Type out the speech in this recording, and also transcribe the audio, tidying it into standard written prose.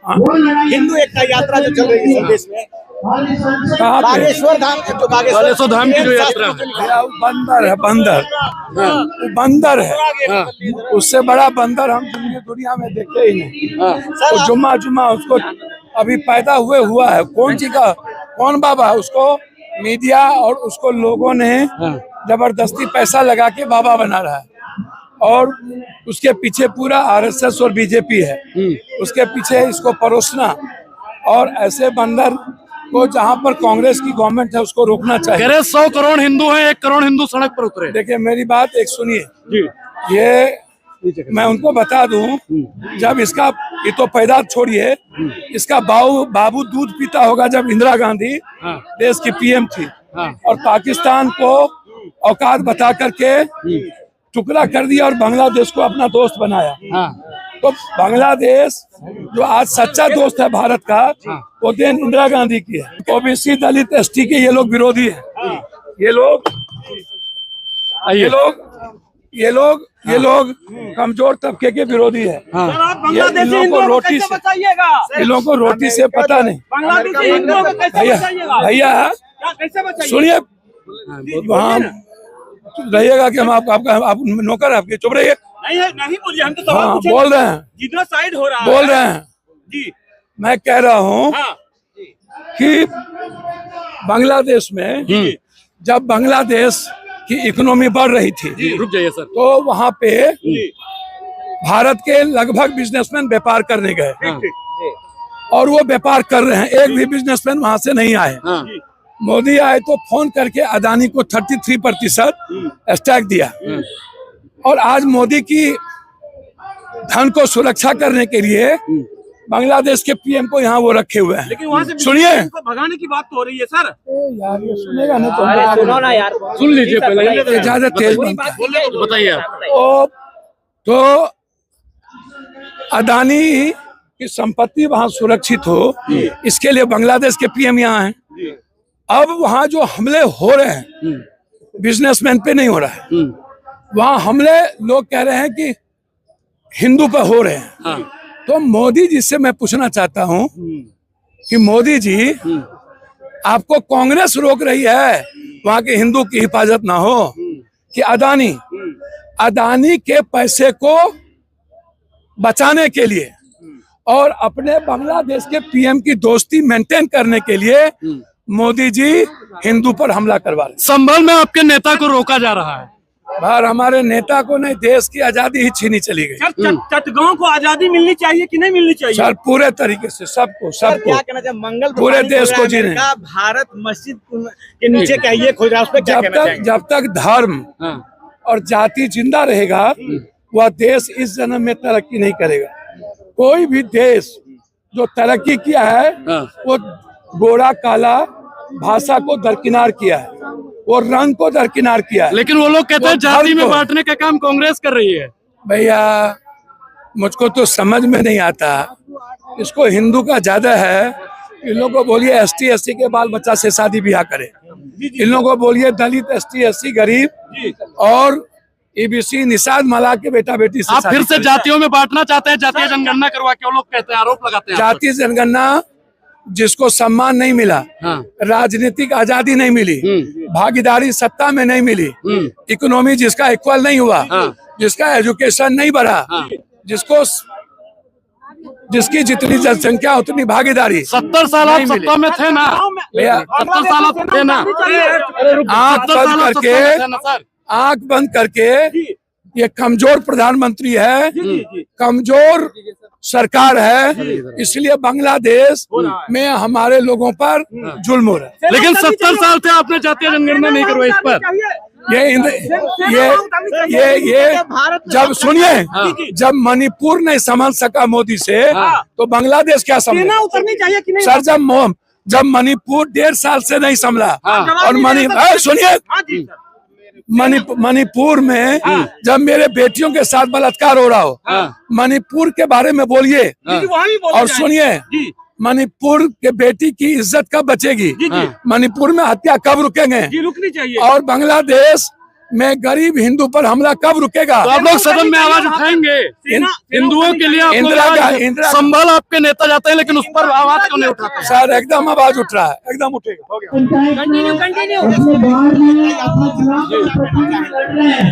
हिंदू एकता यात्रा जो चल रही है संदेश में, बागेश्वर धाम, जो बागेश्वर धाम की जो यात्रा भैया वो बंदर है, बंदर। वो बंदर है, उससे बड़ा बंदर हम दुनिया में देखे ही नहीं। तो जुम्मा जुम्मा उसको अभी पैदा हुआ है। कौन बाबा, उसको मीडिया और उसको लोगों ने जबरदस्ती पैसा लगा के बाबा बना रहा है, और उसके पीछे पूरा आरएसएस और बीजेपी है, उसके पीछे इसको परोसना। और ऐसे बंदर को जहाँ पर कांग्रेस की गवर्नमेंट है उसको रोकना चाहिए। 100 करोड़ हिंदू हैं, 1 करोड़ हिंदू सड़क पर उतरे। देखिए मेरी बात एक सुनिए, ये मैं उनको बता दूं, जब इसका ये तो पैदा छोड़िए, इसका बाबू दूध पीता होगा जब इंदिरा गांधी देश की पीएम थी और पाकिस्तान को औकात बता करके टुकड़ा कर दिया और बांग्लादेश को अपना दोस्त बनाया। तो बांग्लादेश जो आज सच्चा दोस्त है भारत का, वो देन इंदिरा गांधी की है। ओबीसी, दलित, एसटी के ये लोग विरोधी हैं। ये लोग कमजोर तबके के विरोधी है। इन लोगों को रोटी से पता नहीं। भैया सुनिए, वहाँ रहिएगा कि हम आप नौकर आपके, चुप रहिए। नहीं बोलिए, हम तो हाँ बोल रहे हैं, जितना साइड हो रहा बोल रहे हैं जी। मैं कह रहा हूँ कि बांग्लादेश में जब बांग्लादेश की इकोनॉमी बढ़ रही थी, रुक जाइए सर, तो वहाँ पे भारत के लगभग बिजनेसमैन व्यापार करने गए और वो व्यापार कर रहे हैं। एक भी बिजनेसमैन वहाँ से नहीं आए। मोदी आए तो फोन करके अदानी को 33% स्टैक दिया, और आज मोदी की धन को सुरक्षा करने के लिए बांग्लादेश के पीएम को यहाँ वो रखे हुए हैं। लेकिन वहाँ से सुनिए, भगाने की बात तो हो रही है सर। यार ये सुनेगा नहीं तो सुनो ना यार, सुन लीजिए पहले, ज्यादा तेज बताइए आप। तो अदानी की संपत्ति वहाँ सुरक्षित हो, इसके लिए बांग्लादेश के पीएम यहाँ हैं। अब वहाँ जो हमले हो रहे हैं बिजनेसमैन पे नहीं हो रहा है, वहाँ हमले लोग कह रहे हैं कि हिंदू पे हो रहे हैं। तो मोदी जी से मैं पूछना चाहता हूँ कि मोदी जी, आपको कांग्रेस रोक रही है वहाँ के हिंदू की हिफाजत ना हो, कि अदानी के पैसे को बचाने के लिए और अपने बांग्लादेश के पीएम की दोस्ती मेंटेन करने के लिए मोदी जी हिंदू पर हमला करवा रहे। संभल में आपके नेता को रोका जा रहा है। बाहर हमारे नेता को नहीं, देश की आजादी ही छीनी चली गई। चटगांव को आजादी मिलनी चाहिए कि नहीं मिलनी चाहिए? सर पूरे तरीके से सबको क्या कहना चाहिए? मंगल पूरे देश को जीने, भारत मस्जिद के नीचे का ये खोज रहा है, उस पे क्या कहना चाहिए? जब तक धर्म और जाति जिंदा रहेगा, वह देश इस जन्म में तरक्की नहीं करेगा। कोई भी देश जो तरक्की किया है वो गोरा काला भाषा को दरकिनार किया है, वो रंग को दरकिनार किया है। लेकिन वो लोग कहते हैं जाति में बांटने का काम कांग्रेस कर रही है। भैया मुझको तो समझ में नहीं आता, इसको हिंदू का ज्यादा है। इन लोगों को बोलिए ST SC के बाल बच्चा से शादी ब्याह करे, इन लोगों को बोलिए दलित ST SC गरीब और EBC निषाद मला के बेटा बेटी से। आप फिर से जातियों में बांटना चाहते हैं, जातीय जनगणना करवा के, वो लोग कहते हैं, आरोप लगाते हैं। जातीय जनगणना जिसको सम्मान नहीं मिला, राजनीतिक आजादी नहीं मिली, भागीदारी सत्ता में नहीं मिली, इकोनॉमी जिसका इक्वल नहीं हुआ, जिसका एजुकेशन नहीं बढ़ा, जिसकी जितनी जनसंख्या उतनी भागीदारी। 70 साल आप सत्ता में थे ना भैया, 70 साल आप थे ना। आंख बंद करके ये कमजोर प्रधानमंत्री है, कमजोर सरकार है, इसलिए बांग्लादेश में हमारे लोगों पर जुल्म हो रहा है। लेकिन 70 साल से आपने जातीय जनगणना नहीं करवाई इस पर। ये जब सुनिए, जब मणिपुर नहीं संभल सका मोदी से, तो बांग्लादेश क्या संभला? उतरनी चाहिए कि नहीं? सर जब मणिपुर 1.5 साल से नहीं संभला, और सुनिए, मणिपुर में जब मेरे बेटियों के साथ बलात्कार हो रहा हो, मणिपुर के बारे में बोलिए और सुनिए, मणिपुर के बेटी की इज्जत कब बचेगी? मणिपुर में हत्या कब रुकेंगे? रुकनी चाहिए। और बांग्लादेश मैं गरीब हिंदू पर हमला कब रुकेगा? तो आप लोग सदन में आवाज उठाएंगे हिंदुओं के लिए? इंदिरा संभल आपके नेता जाते हैं लेकिन उस पर आवाज क्यों नहीं उठाते? सर एकदम आवाज उठ रहा है, एकदम उठेगा। कंटिन्यू अपने वार्ड में अपना चुनाव का प्रचार लड़ रहे हैं।